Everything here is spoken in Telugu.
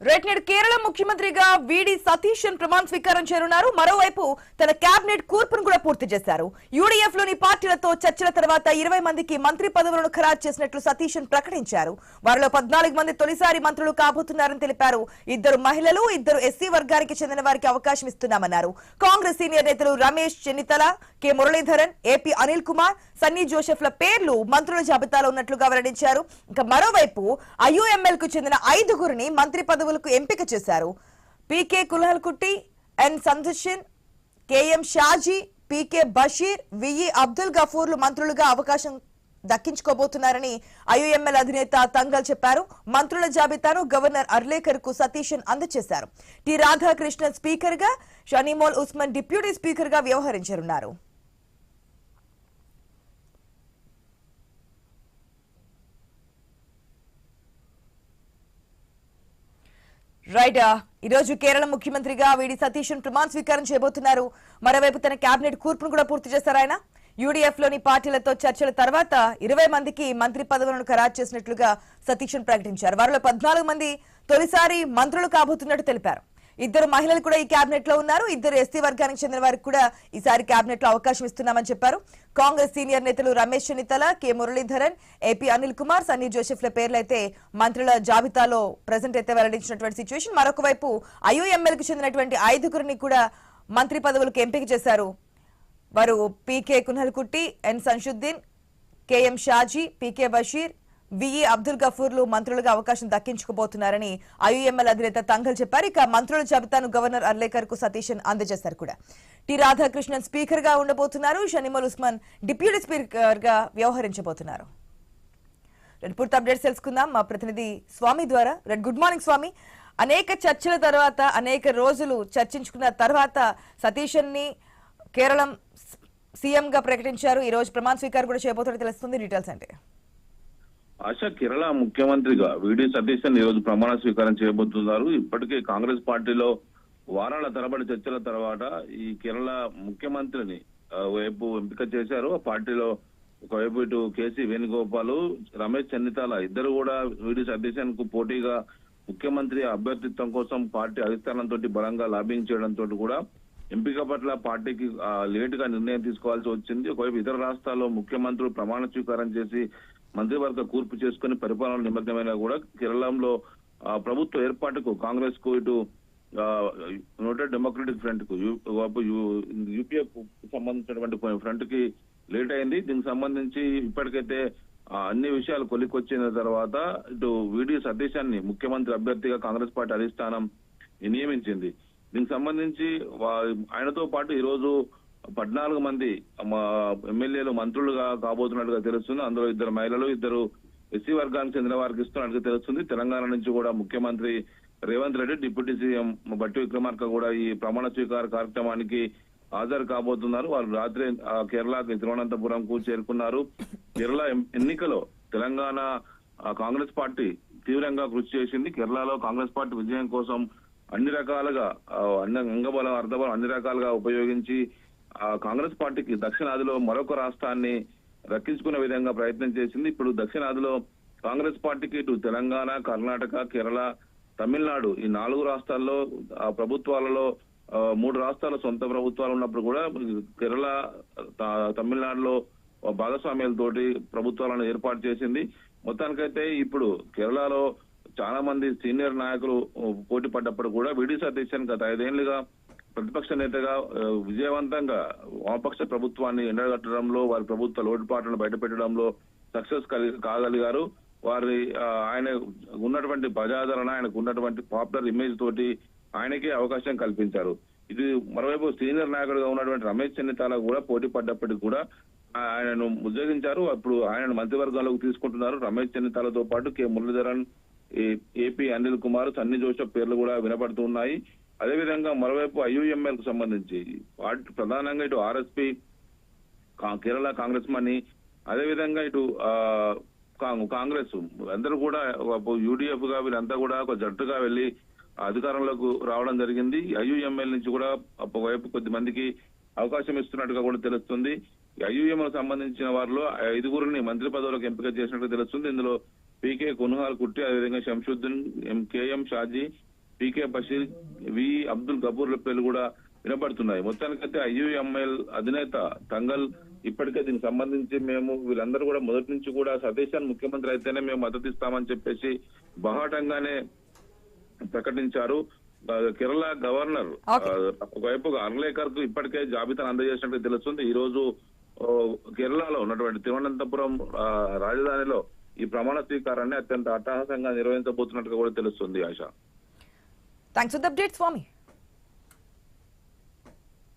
రైట్ నేడు కేరళ ముఖ్యమంత్రిగా వీడి సతీశన్ ప్రమాణ స్వీకారం చేరున్నారు. మరోవైపు తన కేబినెట్ కూర్పును కూడా పూర్తి చేశారు. యూడీఎఫ్ లోని పార్టీలతో చర్చల తర్వాత 20 మందికి మంత్రి పదవులను ఖరారు చేసినట్లు సతీశన్ ప్రకటించారు. వారిలో 14 మంది తొలిసారి మంత్రులు కాబోతున్నారని తెలిపారు. 2 మహిళలు, 2 ఎస్సీ వర్గానికి చెందిన వారికి అవకాశం ఇస్తున్నామన్నారు. కాంగ్రెస్ సీనియర్ నేతలు రమేష్ చెన్నితల, కె మురళీధరన్, ఏపీ అనిల్ కుమార్, సన్నీ జోసెఫ్ల పేర్లు మంత్రుల జాబితాలో ఉన్నట్లుగా వెల్లడించారు. ఇంకా మరోవైపు ఐయుఎంఎల్ కు చెందిన 5గురిని మంత్రి పదవులకు ఎంపిక చేశారు. పీకే కుల్హల్కుట్టి, ఎన్ సందర్శన్, కేఎం షాజీ, పీకే బషీర్, విఈ అబ్దుల్ గఫూర్లు మంత్రులుగా అవకాశం దక్కించుకోబోతున్నారని ఐయుఎంఎల్ అధినేత తంగల్ చెప్పారు. మంత్రుల జాబితాను గవర్నర్ అర్లేకర్ కు సతీశన్ అందజేశారు. టి రాధాకృష్ణన్ స్పీకర్ గా, షనీమోల్ ఉస్మాన్ డిప్యూటీ స్పీకర్ గా వ్యవహరించనున్నారు. రైట్ ఈ రోజు కేరళ ముఖ్యమంత్రిగా వీడి సతీశన్ ప్రమాణ స్వీకారం చేయబోతున్నారు. మరోవైపు తన కేబినెట్ కూర్పును కూడా పూర్తి చేశారు. ఆయన యూడీఎఫ్ లోని పార్టీలతో చర్చల తర్వాత 20 మందికి మంత్రి పదవులను ఖరారు చేసినట్లుగా సతీశన్ ప్రకటించారు. వారిలో 14 మంది తొలిసారి మంత్రులు కాబోతున్నట్టు తెలిపారు. 2 మహిళలు కూడా ఈ కేబినెట్ లో ఉన్నారు. 2 ఎస్సీ వర్గానికి చెందిన వారికి కూడా ఈసారి కేబినెట్ లో అవకాశం ఇస్తున్నామని చెప్పారు. కాంగ్రెస్ సీనియర్ నేతలు రమేష్ చెన్నితల, కె మురళీధరన్, ఏపీ అనిల్ కుమార్, సన్నీ జోసెఫ్ల పేర్లు అయితే మంత్రుల జాబితాలో ప్రెసెంట్ అయితే వెల్లడించినటువంటి సిచ్యువేషన్. మరొక వైపు ఐయుఎంఎల్ కు చెందినటువంటి 5గురిని కూడా మంత్రి పదవులకు ఎంపిక చేశారు. వారు పీకే కుల్హల్కుట్టి, ఎన్ సంషుద్దీన్, కేఎం షాజీ, పీకే బషీర్, విఈ అబ్దుల్ గఫూర్లు మంత్రులుగా అవకాశం దక్కించుకోబోతున్నారని ఐయుఎంఎల్ అధినేత తంగల్ చెప్పారు. ఇక మంత్రుల జాబితాను గవర్నర్ అర్లేకర్ కు సతీశన్ అందజేశారు కూడా. టి రాధాకృష్ణన్ స్పీకర్ గా ఉండబోతున్నారు. షనీమోల్ ఉస్మాన్ డిప్యూటీ స్పీకర్ గా వ్యవహరించబోతున్నారు. పూర్తి అప్డేట్స్ తెలుసుకుందాం మా ప్రతినిధి స్వామి ద్వారా. గుడ్ మార్నింగ్ స్వామి. అనేక చర్చల తర్వాత, అనేక రోజులు చర్చించుకున్న తర్వాత సతీశన్ ని కేరళం సీఎం గా ప్రకటించారు. ఈ రోజు ప్రమాణ స్వీకారం కూడా చేయబోతున్నట్టు తెలుస్తుంది. డీటెయిల్స్ అంటే ఆశా కేరళ ముఖ్యమంత్రిగా వీడి సతీశన్ ఈ రోజు ప్రమాణ స్వీకారం చేయబోతున్నారు. ఇప్పటికే కాంగ్రెస్ పార్టీలో వారాల తరబడి చర్చల తర్వాత ఈ కేరళ ముఖ్యమంత్రిని వైపు ఎంపిక చేశారు. ఆ పార్టీలో ఒకవైపు ఇటు కేసీ వేణుగోపాల్, రమేష్ చెన్నితాల ఇద్దరు కూడా వీడి సతీశన్ కు పోటీగా ముఖ్యమంత్రి అభ్యర్థిత్వం కోసం పార్టీ అధిష్టానంతో బలంగా లాబింగ్ చేయడంతో కూడా ఎంపిక పట్ల పార్టీకి లేట్ గా నిర్ణయం తీసుకోవాల్సి వచ్చింది. ఒకవైపు ఇతర రాష్ట్రాల్లో ముఖ్యమంత్రులు ప్రమాణ స్వీకారం చేసి మంత్రివర్గ కూర్పు చేసుకుని పరిపాలన నిమగ్నమైనా కూడా కేరళంలో ప్రభుత్వ ఏర్పాటుకు కాంగ్రెస్ కు ఇటు యునైటెడ్ డెమోక్రటిక్ ఫ్రంట్ కు యూపీఏ సంబంధించినటువంటి ఫ్రంట్ కి లేట్ అయింది. దీనికి సంబంధించి ఇప్పటికైతే అన్ని విషయాలు కొలికొచ్చిన తర్వాత ఇటు వీడి సతీశాన్ని ముఖ్యమంత్రి అభ్యర్థిగా కాంగ్రెస్ పార్టీ అధిష్టానం నియమించింది. దీనికి సంబంధించి ఆయనతో పాటు ఈ రోజు 14 మంది ఎమ్మెల్యేలు మంత్రులుగా కాబోతున్నట్టుగా తెలుస్తుంది. అందులో 2 మహిళలు, 2 ఎస్సీ వర్గానికి చెందిన వారికి ఇస్తున్నట్టుగా తెలుస్తుంది. తెలంగాణ నుంచి కూడా ముఖ్యమంత్రి రేవంత్ రెడ్డి, డిప్యూటీ సీఎం బట్టి విక్రమార్క కూడా ఈ ప్రమాణ స్వీకార కార్యక్రమానికి హాజరు కాబోతున్నారు. వారు రాత్రి కేరళకి తిరువనంతపురం కు చేరుకున్నారు. కేరళ ఎన్నికలో తెలంగాణ కాంగ్రెస్ పార్టీ తీవ్రంగా కృషి చేసింది. కేరళలో కాంగ్రెస్ పార్టీ విజయం కోసం అన్ని రకాలుగా అంగబలం, అర్ధబలం అన్ని రకాలుగా ఉపయోగించి కాంగ్రెస్ పార్టీకి దక్షిణాదిలో మరొక రాష్ట్రాన్ని రక్షించుకునే విధంగా ప్రయత్నం చేసింది. ఇప్పుడు దక్షిణాదిలో కాంగ్రెస్ పార్టీకి ఇటు తెలంగాణ, కర్ణాటక, కేరళ, తమిళనాడు ఈ 4 రాష్ట్రాల్లో ప్రభుత్వాలలో 3 రాష్ట్రాల సొంత ప్రభుత్వాలు ఉన్నప్పుడు కూడా కేరళ, తమిళనాడులో భాగస్వామ్యాలతోటి ప్రభుత్వాలను ఏర్పాటు చేసింది. మొత్తానికైతే ఇప్పుడు కేరళలో చాలా మంది సీనియర్ నాయకులు పోటీ పడ్డప్పుడు కూడా వీడి సతీశన్ గత 5 ఏళ్లుగా ప్రతిపక్ష నేతగా విజయవంతంగా వామపక్ష ప్రభుత్వాన్ని ఎండగట్టడంలో, వారి ప్రభుత్వ లోటుపాట్లను బయటపెట్టడంలో సక్సెస్ కాగలిగారు. ఆయన ఉన్నటువంటి ప్రజాదరణ, ఆయనకు ఉన్నటువంటి పాపులర్ ఇమేజ్ తోటి ఆయనకే అవకాశం కల్పించారు. ఇది మరోవైపు సీనియర్ నాయకుడిగా ఉన్నటువంటి రమేష్ చెన్నితాల కూడా పోటీ పడ్డప్పటికి కూడా ఆయనను ఉద్యోగించారు. అప్పుడు ఆయన మంత్రివర్గంలోకి తీసుకుంటున్నారు. రమేష్ చెన్నితాలతో పాటు కె మురళీధరన్, ఏపీ అనిల్ కుమార్, సన్నీ జోసెఫ్ పేర్లు కూడా వినపడుతూ ఉన్నాయి. అదేవిధంగా మరోవైపు ఐయుఎంఎల్ కు సంబంధించి ప్రధానంగా ఇటు ఆర్ఎస్పీ, కేరళ కాంగ్రెస్ మని, అదేవిధంగా ఇటు కాంగ్రెస్ అందరూ కూడా యూడీఎఫ్ గా వీళ్ళంతా కూడా ఒక జట్టుగా వెళ్లి అధికారంలోకి రావడం జరిగింది. ఐయుఎంఎల్ నుంచి కూడా ఒకవైపు కొద్ది మందికి అవకాశం ఇస్తున్నట్టుగా కూడా తెలుస్తుంది. ఐయుఎంఎల్ సంబంధించిన వారిలో 5గురిని మంత్రి పదవులకు ఎంపిక చేసినట్టుగా తెలుస్తుంది. ఇందులో పీకే కుల్హల్కుట్టి, అదేవిధంగా శంషుద్దీన్, కేఎం షాజీ, పీకే బషీర్, వి అబ్దుల్ గఫూర్ల పేర్లు కూడా వినపడుతున్నాయి. మొత్తానికైతే ఐయుఎంఎల్ అధినేత తంగల్ ఇప్పటికే దీనికి సంబంధించి మేము వీళ్ళందరూ కూడా మొదటి నుంచి కూడా సతీశన్ ముఖ్యమంత్రి అయితేనే మేము మద్దతు ఇస్తామని చెప్పేసి బహాటంగానే ప్రకటించారు. కేరళ గవర్నర్ ఒకవైపు అర్లేకర్ కు ఇప్పటికే జాబితాను అందజేసినట్టు తెలుస్తుంది. ఈ రోజు కేరళలో ఉన్నటువంటి తిరువనంతపురం రాజధానిలో ఈ ప్రమాణ స్వీకారాన్ని అత్యంత అట్టహాసంగా నిర్వహించబోతున్నట్టుగా కూడా తెలుస్తుంది. Asha, thanks for the update Swamy.